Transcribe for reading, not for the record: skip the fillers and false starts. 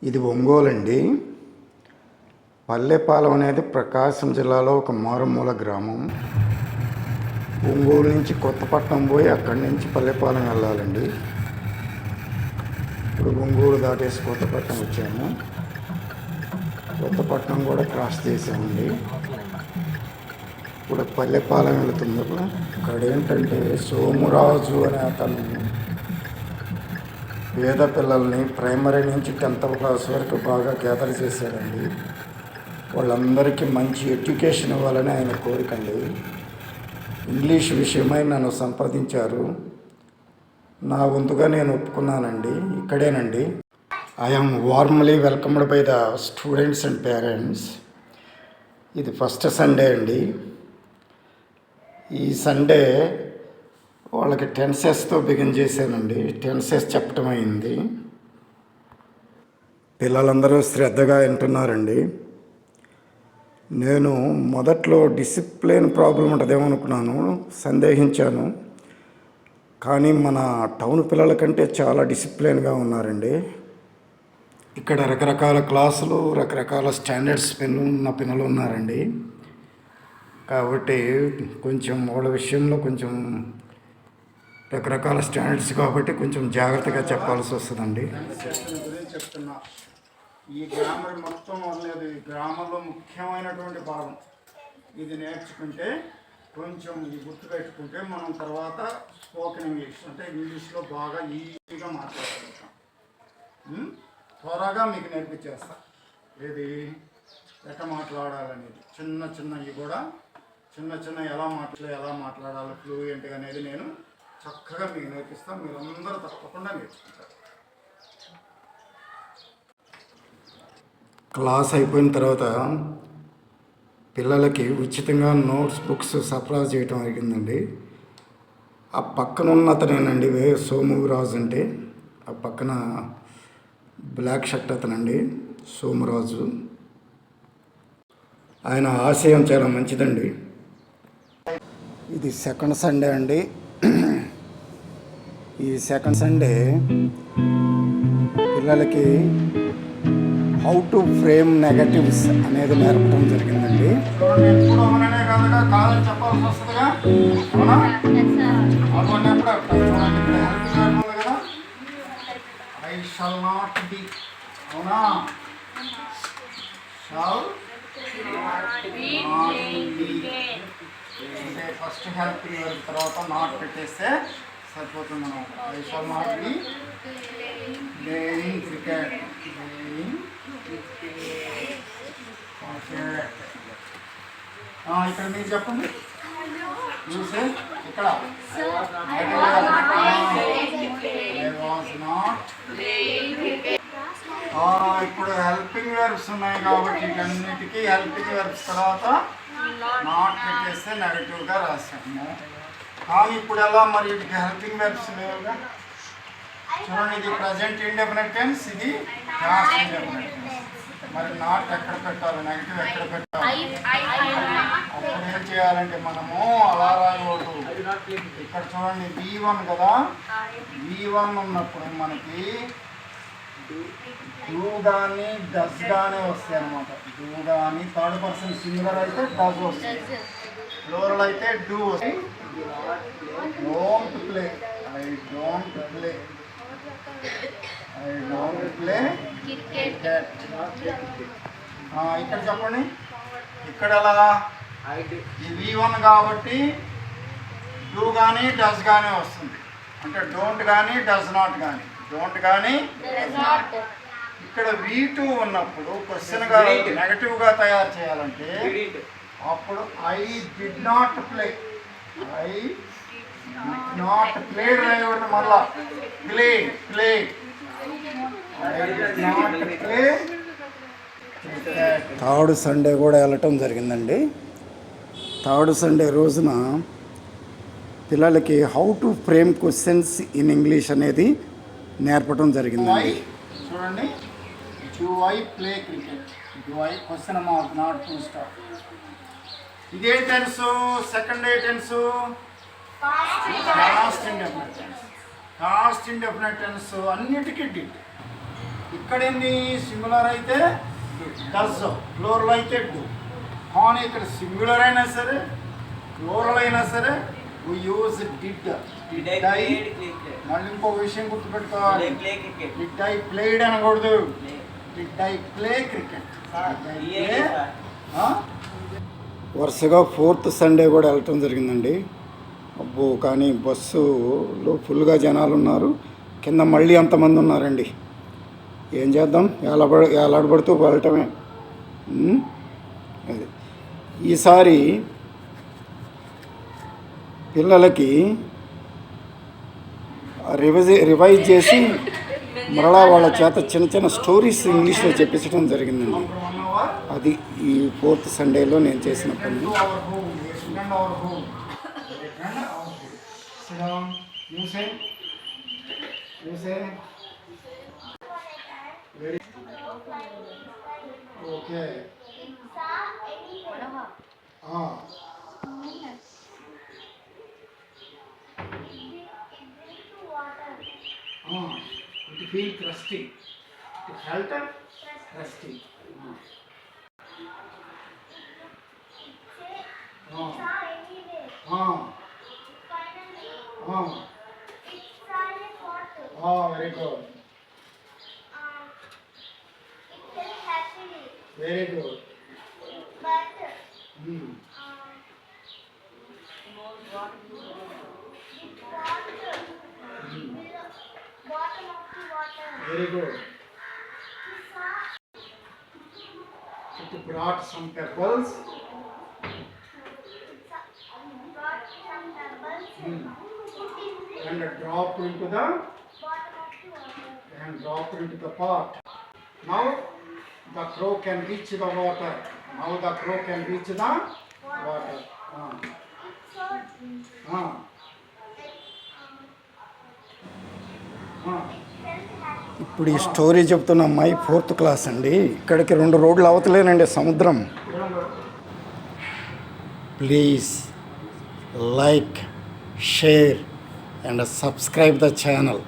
ఇది ఒంగోలు అండి. పల్లెపాలెం అనేది ప్రకాశం జిల్లాలో ఒక మారుమూల గ్రామం. ఒంగోలు నుంచి కొత్తపట్నం పోయి అక్కడి నుంచి పల్లెపాలెం వెళ్ళాలండి. ఇప్పుడు ఒంగోలు దాటేసి కొత్తపట్నం వచ్చాము. కొత్తపట్నం కూడా క్రాస్ చేసామండి. ఇప్పుడు పల్లెపాలెం వెళుతున్నప్పుడు ఇక్కడ ఏంటంటే సోమురాజు అనే అతను పేద పిల్లల్ని ప్రైమరీ నుంచి 10th క్లాస్ వరకు బాగా గ్యాదర్ చేశాడండి. వాళ్ళందరికీ మంచి ఎడ్యుకేషన్ ఇవ్వాలని ఆయన కోరికండి. ఇంగ్లీష్ విషయమై నన్ను సంప్రదించారు. నా వంతుగా నేను ఒప్పుకున్నానండి. ఇక్కడేనండి. I am warmly welcomed by the students and parents. ఇది ఫస్ట్ సండే అండి. ఈ సండే వాళ్ళకి టెన్సెస్తో బిగిన్ చేశానండి. టెన్సెస్ చెప్పటం అయింది. పిల్లలందరూ శ్రద్ధగా వింటున్నారండి. నేను మొదట్లో డిసిప్లిన్ ప్రాబ్లం ఉంటుందేమో అనుకున్నాను, సందేహించాను. కానీ మన టౌన్ పిల్లల కంటే చాలా డిసిప్లిన్గా ఉన్నారండి. ఇక్కడ రకరకాల క్లాసులు, రకరకాల స్టాండర్డ్స్ ఉన్న పిల్లలు ఉన్నారండి. కాబట్టి కొంచెం వాళ్ళ విషయంలో కొంచెం రకరకాల స్టాండర్డ్స్ కాబట్టి కొంచెం జాగ్రత్తగా చెప్పాల్సి వస్తుందండి. చెప్తున్నా, ఈ గ్రామర్ మొత్తం అనేది గ్రామర్లో ముఖ్యమైనటువంటి భాగం. ఇది నేర్చుకుంటే కొంచెం గుర్తుపెట్టుకుంటే మనం తర్వాత స్పోకెన్ ఇంగ్లీష్ అంటే ఇంగ్లీష్లో బాగా ఈజీగా మాట్లాడగలుగుతాం. త్వరగా మీకు నేర్పించేస్తా ఏది ఎట్లా మాట్లాడాలనేది. చిన్నవి కూడా చిన్న ఎలా మాట్లాడాలి ఫ్లూయెంట్గా అనేది నేను చక్కగా మీకు నేర్పిస్తాను. మీరందరూ తప్పకుండా నేర్చుకుంటారు. క్లాస్ అయిపోయిన తర్వాత పిల్లలకి ఉచితంగా నోట్స్ బుక్స్ సరఫరా చేయటం జరిగిందండి. ఆ పక్కన ఉన్న అతనేనండి సోమురాజు అంటే. ఆ పక్కన బ్లాక్ షర్ట్ అతనండి సోమురాజు. ఆయన ఆశయం చాలా మంచిదండి. ఇది సెకండ్ సండే అండి. ఈ సెకండ్ సండే పిల్లలకి హౌ టు ఫ్రేమ్ నెగటివ్స్ అనేది నేర్పడం జరిగిందండి. అంటే ఫస్ట్ హెల్ప్ తర్వాత నాట్ పెట్టేస్తే సరిపోతుంది అనమాట. I shall not be playing cricket. ఇక్కడ మీరు చెప్పండి. చూసే ఇక్కడ ఇప్పుడు హెల్పింగ్ వెర్బ్స్ ఉన్నాయి కాబట్టి వీటన్నిటికీ హెల్పింగ్ వెర్బ్స్ తర్వాత నాట్ పెట్టేస్తే నెగటివ్గా రాసాము. కానీ ఇప్పుడు ఎలా మరి వీటికి హెల్పింగ్ వెర్బ్స్ లేవుగా. చూడండి, ఇది ప్రజెంట్ ఇండెఫినిట్ టెన్స్, ఇది పాస్ట్ ఇండెఫినిట్ టెన్స్. మరి నాట్ ఎక్కడ పెట్టాలి, నెగటివ్ ఎక్కడ పెట్టాలి? అప్పుడు ఏం చేయాలంటే మనము అలా రాయకూడదు. ఇక్కడ చూడండి V1 కదా, V1 ఉన్నప్పుడు మనకి డూ కానీ డస్ కానీ వస్తాయి అన్నమాట. డూ కానీ థర్డ్ పర్సన్ సింగులర్ అయితే డస్ వస్తాయి, ప్లూరల్ అయితే డూ వస్తాయి. Don't play, I don't play cricket. ఇక్కడ చెప్పండి, ఇక్కడ ఎలా ఈ V1 కాబట్టి డూ కానీ డస్ కానీ వస్తుంది. అంటే డోంట్ కానీ డస్ నాట్ కానీ, డోంట్ కానీ. ఇక్కడ V2 ఉన్నప్పుడు క్వశ్చన్ గా నెగటివ్గా తయారు చేయాలంటే అప్పుడు I did not play, I did not play రాయకూడదు. మళ్ళా play play, I did not play. Third Sunday కూడా వెళ్ళటం జరిగిందండి. థర్డ్ సండే రోజున పిల్లలకి how to frame questions in English అనేది నేర్పడం జరిగిందండి. చూడండి, do I play cricket, do I question mark not to stop. ఇదే tense, second tense past indefinite tense. Past indefinite tense అన్నిటికీ డిడ్. ఇక్కడ ఎన్ని సింగులర్ అయితే డస్, ఫ్లోర్లో అయితే డు. కానీ ఇక్కడ సింగులర్ అయినా సరే ఫ్లోరల్ అయినా సరే we use did. మళ్ళీ ఇంకో విషయం గుర్తుపెట్టుకోవాలి, డిడ్ ఐ ప్లేడ్ అనకూడదు, డిడ్ ఐ ప్లే క్రికెట్. వరుసగా 4th సండే కూడా వెళ్ళటం జరిగిందండి. అబ్బో, కానీ బస్సులో ఫుల్గా జనాలు ఉన్నారు, కింద మళ్ళీ అంతమంది ఉన్నారండి. ఏం చేద్దాం, ఏలాడబడుతూ వెళ్ళటమే. అది ఈసారి పిల్లలకి రివైజ్ చేసి మరలా వాళ్ళ చేత చిన్న చిన్న స్టోరీస్ ఇంగ్లీష్లో చెప్పించడం జరిగిందండి. అది ఈ 4th సండేలో నేను చేసిన పని. Okay, it feel thirsty, to felt thirsty. Very good. It felt happily. Very good. But bottom of the water. Very good. He saw It brought some pebbles. brought some pebbles And dropped into the bottom of the water. and dropped into the pot. Now the crow can reach the water. Now the crow can reach the water. It saw felt happy. ఇప్పుడు ఈ story చెప్తున్న అమ్మాయి 4th class అండి. ఇక్కడికి 2 రోడ్లు అవతలేనండి సముద్రం. Please like, share and subscribe the channel.